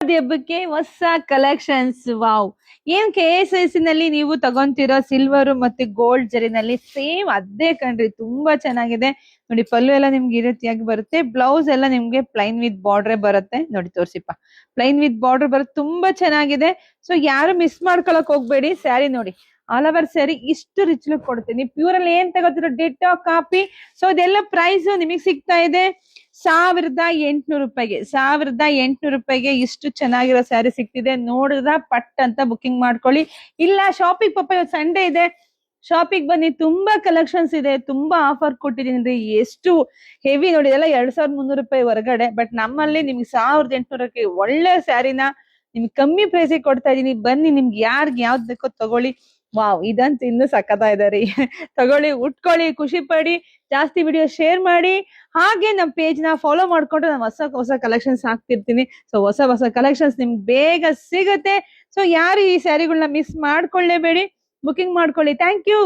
ಹಬ್ಬಕ್ಕೆ ಹೊಸ collections. Wow! ಏನ್ KSIC ನಲ್ಲಿ ನೀವು ತಗೊಂತಿರೋ ಸಿಲ್ವರ್ ಮತ್ತೆ ಗೋಲ್ಡ್ ಜರಿನಲ್ಲಿ ಸೇಮ್ ಅದೇ ಕಣ್ರಿ, ತುಂಬಾ ಚೆನ್ನಾಗಿದೆ ನೋಡಿ. ಪಲ್ಲು ಎಲ್ಲ ನಿಮ್ಗೆ ಈ ರೀತಿಯಾಗಿ ಬರುತ್ತೆ, ಬ್ಲೌಸ್ ಎಲ್ಲ ನಿಮ್ಗೆ ಪ್ಲೈನ್ ವಿತ್ ಬಾರ್ಡರ್ ಬರುತ್ತೆ ನೋಡಿ. ತೋರ್ಸಿಪ್ಪ, ಪ್ಲೈನ್ ವಿತ್ ಬಾರ್ಡರ್ ಬರುತ್ತೆ, ತುಂಬಾ ಚೆನ್ನಾಗಿದೆ. ಸೊ ಯಾರು ಮಿಸ್ ಮಾಡ್ಕೊಳಕ್ ಹೋಗ್ಬೇಡಿ. ಸ್ಯಾರಿ ನೋಡಿ, ಆಲ್ ಓವರ್ ಸ್ಯಾರಿ ಇಷ್ಟು ರಿಚ್ ಲುಕ್ ಕೊಡ್ತೀನಿ. ಪ್ಯೂರ್ ಅಲ್ಲಿ ಏನ್ ತಗೋತಿರೋ ಡಿಟ್ಟೋ ಕಾಪಿ. ಸೊ ಇದೆಲ್ಲ ಪ್ರೈಸ್ ನಿಮಗೆ ಸಿಗ್ತಾ ಇದೆ 1800 ರೂಪಾಯಿಗೆ. 1800 ರೂಪಾಯಿಗೆ ಇಷ್ಟು ಚೆನ್ನಾಗಿರೋ ಸ್ಯಾರಿ ಸಿಗ್ತಿದೆ. ನೋಡಿದ್ರ ಪಟ್ ಅಂತ ಬುಕಿಂಗ್ ಮಾಡ್ಕೊಳ್ಳಿ. ಇಲ್ಲ ಶಾಪಿಂಗ್ ಪಾಪ ಇವತ್ತು ಸಂಡೇ ಇದೆ, ಶಾಪಿಂಗ್ ಬನ್ನಿ, ತುಂಬಾ ಕಲೆಕ್ಷನ್ಸ್ ಇದೆ, ತುಂಬಾ ಆಫರ್ ಕೊಟ್ಟಿದೀನಿ. ಎಷ್ಟು ಹೆವಿ ನೋಡಿ, ಇದೆಲ್ಲ 2300 ರೂಪಾಯಿ ಹೊರಗಡೆ, ಬಟ್ ನಮ್ಮಲ್ಲಿ ನಿಮ್ಗೆ 1800ಕ್ಕೆ ಒಳ್ಳೆ ಸ್ಯಾರಿನ ನಿಮ್ಗೆ ಕಮ್ಮಿ ಪ್ರೈಸಿಗೆ ಕೊಡ್ತಾ ಇದೀನಿ. ಬನ್ನಿ, ನಿಮ್ಗೆ ಯಾರ್ಗ್ ಯಾವ್ದು ಬೇಕೋ ತಗೊಳ್ಳಿ. ವಾವ್, ಇದಂತೂ ಇನ್ನು ಸಕ್ಕತ್ತ ಇದಾರೆ. ತಗೊಳ್ಳಿ, ಉಟ್ಕೊಳ್ಳಿ, ಖುಷಿ ಪಡಿ, ಜಾಸ್ತಿ ವಿಡಿಯೋ ಶೇರ್ ಮಾಡಿ. ಹಾಗೆ ನಮ್ಮ ಪೇಜ್ ನ ಫಾಲೋ ಮಾಡ್ಕೊಂಡ್ರೆ ನಾನು ಹೊಸ ಹೊಸ ಕಲೆಕ್ಷನ್ಸ್ ಹಾಕ್ತಿರ್ತೀನಿ. ಸೊ ಹೊಸ ಹೊಸ ಕಲೆಕ್ಷನ್ಸ್ ನಿಮ್ಗೆ ಬೇಗ ಸಿಗುತ್ತೆ. ಸೊ ಯಾರು ಈ ಸ್ಯಾರಿಗಳನ್ನ ಮಿಸ್ ಮಾಡ್ಕೊಳ್ಳೇಬೇಡಿ, ಬುಕಿಂಗ್ ಮಾಡ್ಕೊಳ್ಳಿ. Thank you.